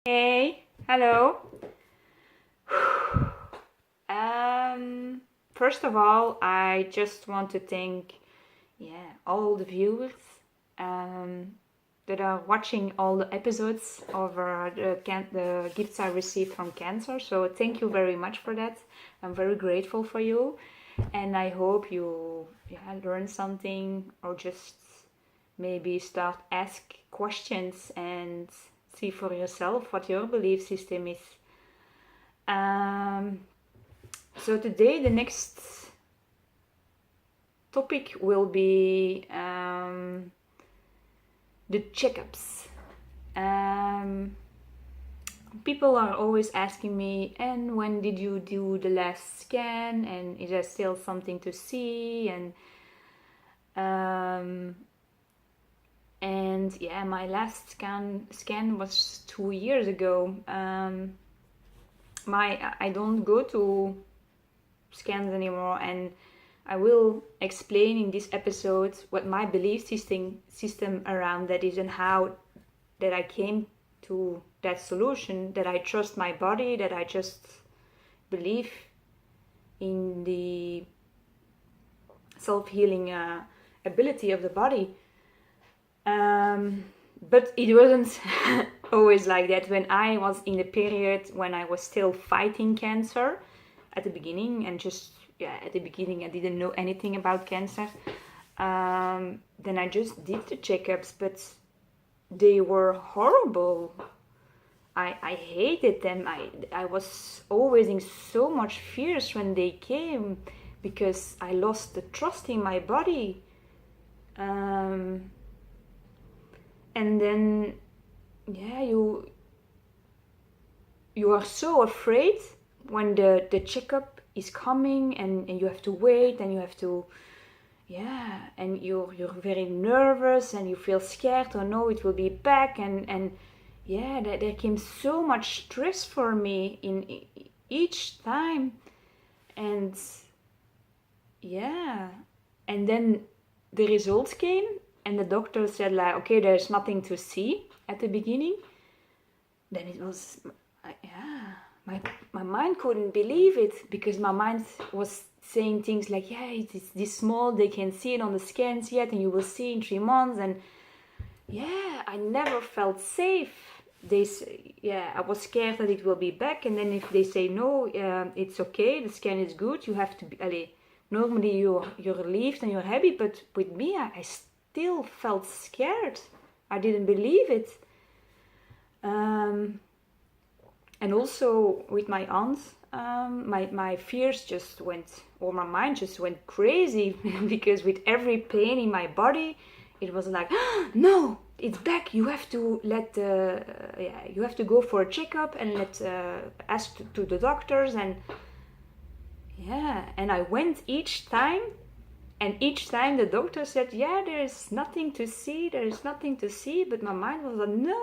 Hey, hello. First of all, I just want to thank, all the viewers um, that are watching all the episodes of the gifts I received from cancer. So thank you very much for that. I'm very grateful for you, and I hope you learn something or just maybe start ask questions and see for yourself what your belief system is. Um, so today the next topic will be the checkups. People are always asking me, and when did you do the last scan? And is there still something to see? And yeah, my last scan was 2 years ago. I don't go to scans anymore, and I will explain in this episode what my belief system around that is, and how that I came to that solution, that I trust my body, that I just believe in the self-healing ability of the body. But it wasn't always like that. When I was in the period when I was still fighting cancer at the beginning, and just at the beginning I didn't know anything about cancer, then I just did the checkups, but they were horrible. I hated them. I was always in so much fears when they came, because I lost the trust in my body. And then you are so afraid when the checkup is coming, and you have to wait, and you have to and you're very nervous, and you feel scared, oh no, it will be back, and there came so much stress for me in each time. And and then the results came, and the doctor said, like, okay, there's nothing to see at the beginning. Then it was, my mind couldn't believe it, because my mind was saying things like, it's this small, they can see it on the scans yet, and you will see in 3 months. And I never felt safe. I was scared that it will be back, and then if they say no, it's okay, the scan is good, you have to be, normally you're relieved and you're happy, but with me, I still felt scared. I didn't believe it. And also with my aunt, my fears just went, or my mind just went crazy, because with every pain in my body, it was like, no, it's back. You have to you have to go for a checkup, and ask to the doctors, and I went each time. And each time the doctor said, there is nothing to see, but my mind was like, no.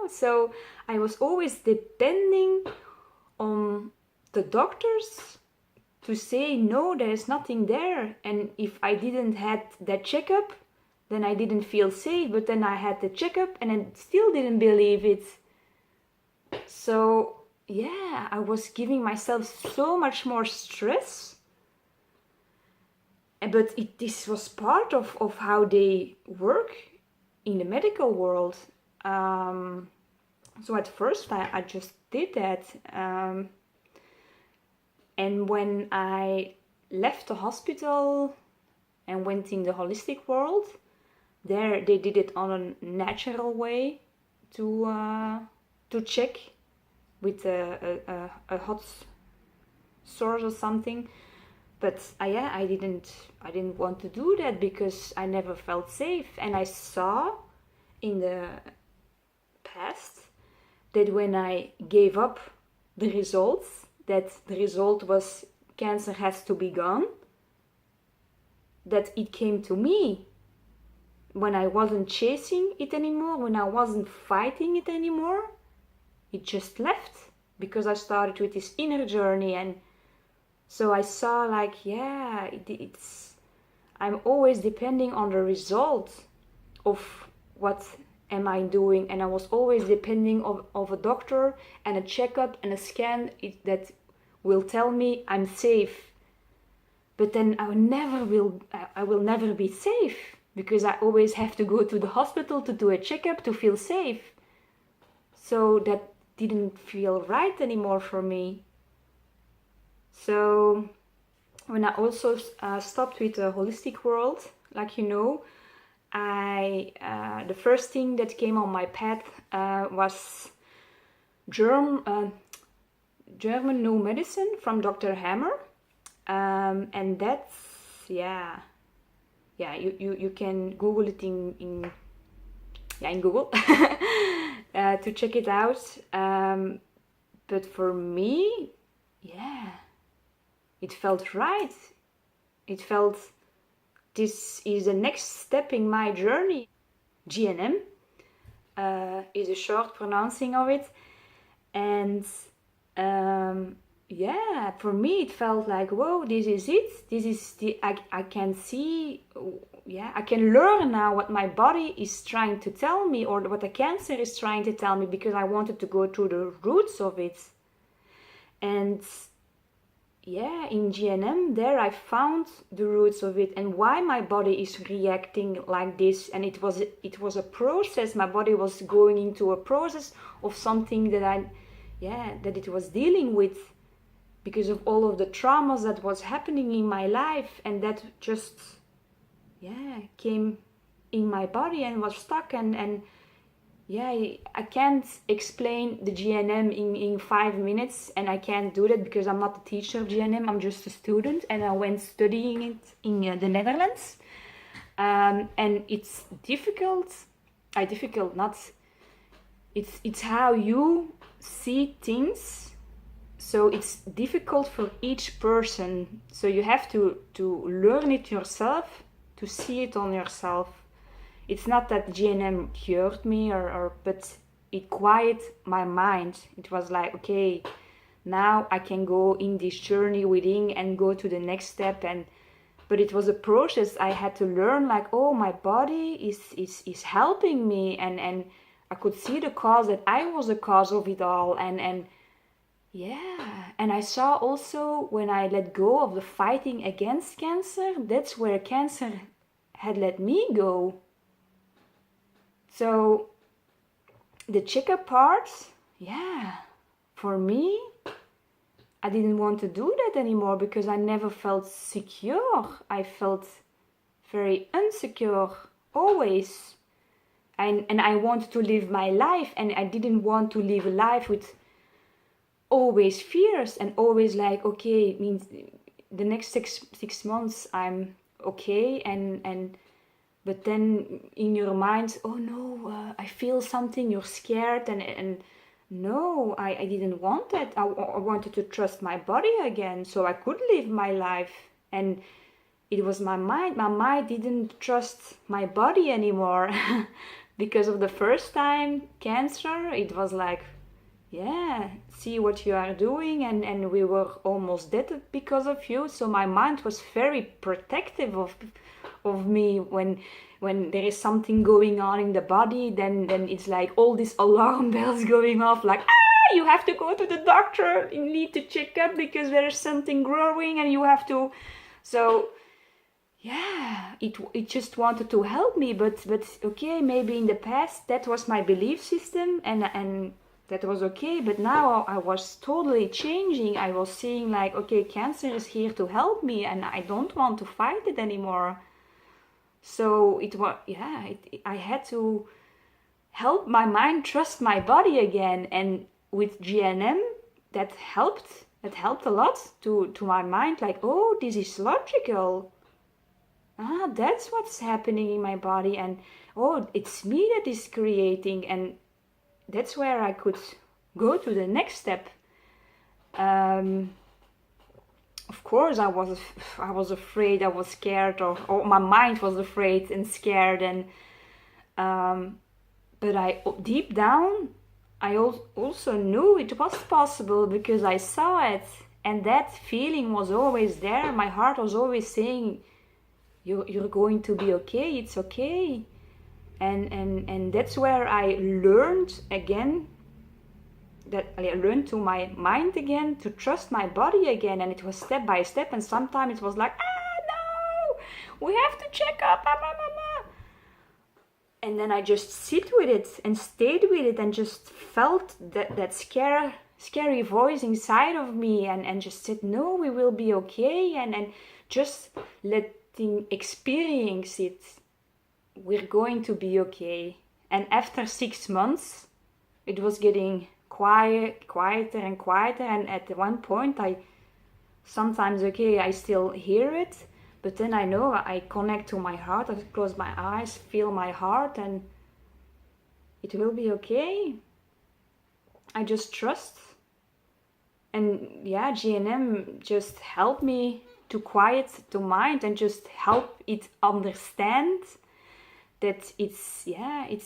So I was always depending on the doctors to say, no, there is nothing there. And if I didn't had that checkup, then I didn't feel safe. But then I had the checkup, and I still didn't believe it. So I was giving myself so much more stress. But this was part of how they work in the medical world. So at first I just did that. And when I left the hospital and went in the holistic world, there they did it on a natural way to check with a hot source or something. But I didn't want to do that, because I never felt safe. And I saw in the past that when I gave up the results, that the result was cancer has to be gone, that it came to me. When I wasn't chasing it anymore, when I wasn't fighting it anymore, it just left, because I started with this inner journey. And so I saw, like, I'm always depending on the result of what am I doing? And I was always depending of a doctor and a checkup and a scan that will tell me I'm safe. But then I will never be safe, because I always have to go to the hospital to do a checkup to feel safe. So that didn't feel right anymore for me. So when I also stopped with the holistic world, like the first thing that came on my path was German no medicine from Dr. Hammer. And that's, you can Google it in Google to check it out. But for me, it felt right. It felt this is the next step in my journey. GNM is a short pronouncing of it. And for me it felt like, whoa, this is it. This is I can see, I can learn now what my body is trying to tell me, or what the cancer is trying to tell me, because I wanted to go through the roots of it. And in GNM there I found the roots of it and why my body is reacting like this. And it was a process. My body was going into a process of something that that it was dealing with, because of all of the traumas that was happening in my life, and that just came in my body and was stuck. And I can't explain the GNM in 5 minutes, and I can't do that because I'm not a teacher of GNM. I'm just a student, and I went studying it in the Netherlands. And it's difficult. It's how you see things. So it's difficult for each person. So you have to learn it yourself, to see it on yourself. It's not that GNM cured me, but it quieted my mind. It was like, okay, now I can go in this journey within and go to the next step. But it was a process. I had to learn, like, oh, my body is helping me, and I could see the cause, that I was the cause of it all. And I saw also, when I let go of the fighting against cancer, that's where cancer had let me go. So the checkup part, for me, I didn't want to do that anymore, because I never felt secure. I felt very insecure, always. And I wanted to live my life, and I didn't want to live a life with always fears and always like, okay, it means the next six months I'm okay, but then in your mind, oh no, I feel something, you're scared, and no, I didn't want that. I wanted to trust my body again, so I could live my life. And it was my mind didn't trust my body anymore. Because of the first time cancer, it was like, see what you are doing, and we were almost dead because of you. So my mind was very protective of me. When there is something going on in the body, then it's like all these alarm bells going off, like, you have to go to the doctor, you need to check up because there is something growing and you have to. So it just wanted to help me, but okay, maybe in the past that was my belief system, and that was okay. But now I was totally changing. I was seeing like, okay, cancer is here to help me, and I don't want to fight it anymore. So it was, I had to help my mind trust my body again. And with GNM, that helped a lot to my mind, like, oh, this is logical. That's what's happening in my body, and oh, it's me that is creating. And that's where I could go to the next step. Of course, I was afraid, I was scared, or my mind was afraid and scared, and but I deep down I also knew it was possible, because I saw it, and that feeling was always there. My heart was always saying, you're going to be okay, it's okay. And that's where I learned again, that I learned to my mind again, to trust my body again. And it was step by step, and sometimes it was like, no, we have to check up, and then I just sit with it and stayed with it and just felt that scary voice inside of me, and just said, no, we will be okay, and just letting experience it. We're going to be okay. And after 6 months, it was getting quieter and quieter, and at one point I still hear it, but then I know I connect to my heart. I close my eyes, feel my heart, and it will be okay. I just trust. And yeah, GNM just helped me to quiet the mind and just help it understand that it's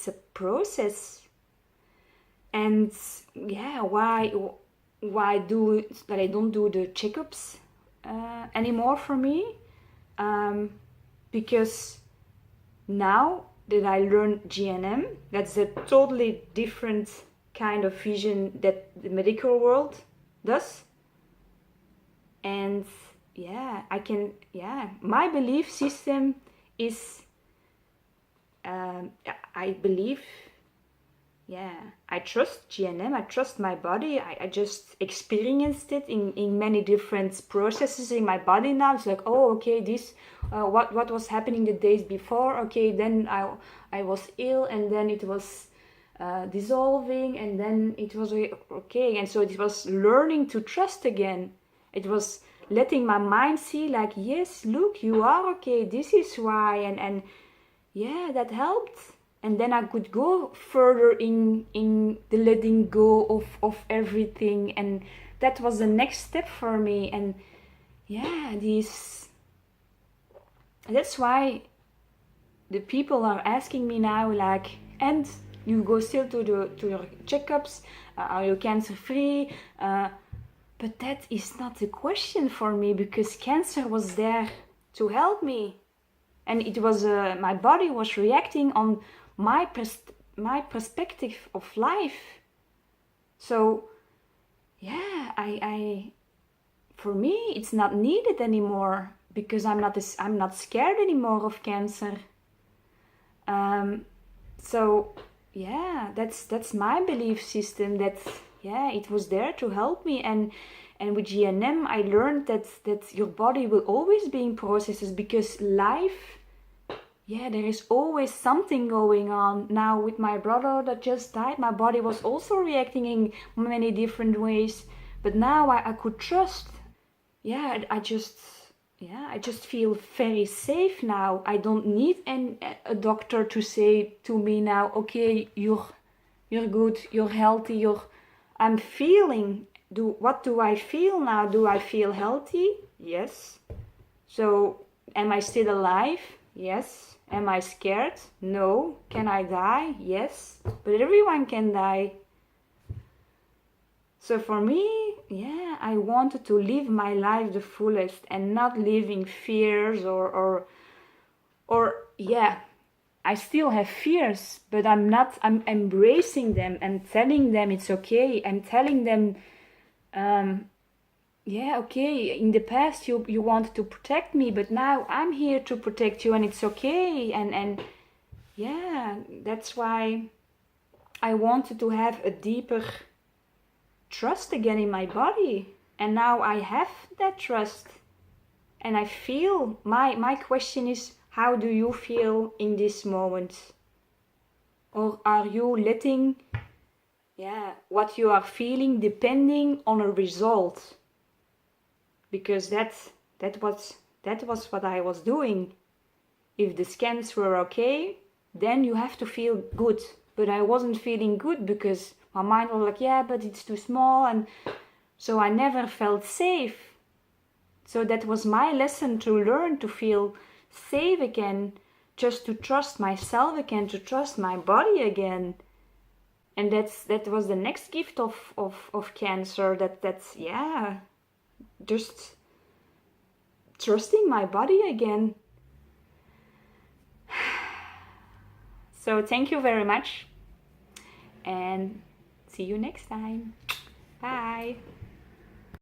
a process. And yeah, why I don't do the checkups anymore for me, because now that I learned GNM, that's a totally different kind of vision that the medical world does. And my belief system is, I trust GNM, I trust my body. I just experienced it in many different processes in my body now. It's like, oh, okay, this, what was happening the days before? Okay, then I was ill, and then it was dissolving, and then it was okay. And so it was learning to trust again. It was letting my mind see, like, yes, look, you are okay, this is why, and yeah, that helped. And then I could go further in the letting go of everything. And that was the next step for me. And yeah, that's why the people are asking me now, like, and you go still to your checkups? Are you cancer free? But that is not the question for me, because cancer was there to help me. And it was my body was reacting on my perspective of life. So yeah, I for me it's not needed anymore, because I'm not scared anymore of cancer. So yeah, that's my belief system, that yeah, it was there to help me. And with GNM I learned that your body will always be in processes, because life, yeah, there is always something going on. Now with my brother that just died, my body was also reacting in many different ways, but now I could trust. Yeah, I just feel very safe now. I don't need a doctor to say to me now, okay, you're good, you're healthy, I'm feeling. What do I feel now? Do I feel healthy? Yes. So am I still alive? Yes. Am I scared? No. Can I die? Yes. But everyone can die. So for me, yeah, I wanted to live my life the fullest and not live in fears or yeah, I still have fears, but I'm embracing them and telling them it's okay. I'm telling them, yeah, okay, in the past you wanted to protect me, but now I'm here to protect you, and it's okay. And yeah, that's why I wanted to have a deeper trust again in my body. And now I have that trust. And I feel, my question is, how do you feel in this moment? Or are you letting, yeah, what you are feeling depending on a result? Because that was what I was doing. If the scans were okay, then you have to feel good. But I wasn't feeling good, because my mind was like, yeah, but it's too small, and so I never felt safe. So that was my lesson, to learn to feel safe again, just to trust myself again, to trust my body again. And that was the next gift of cancer. That's yeah, just trusting my body again. So thank you very much, and see you next time. Bye.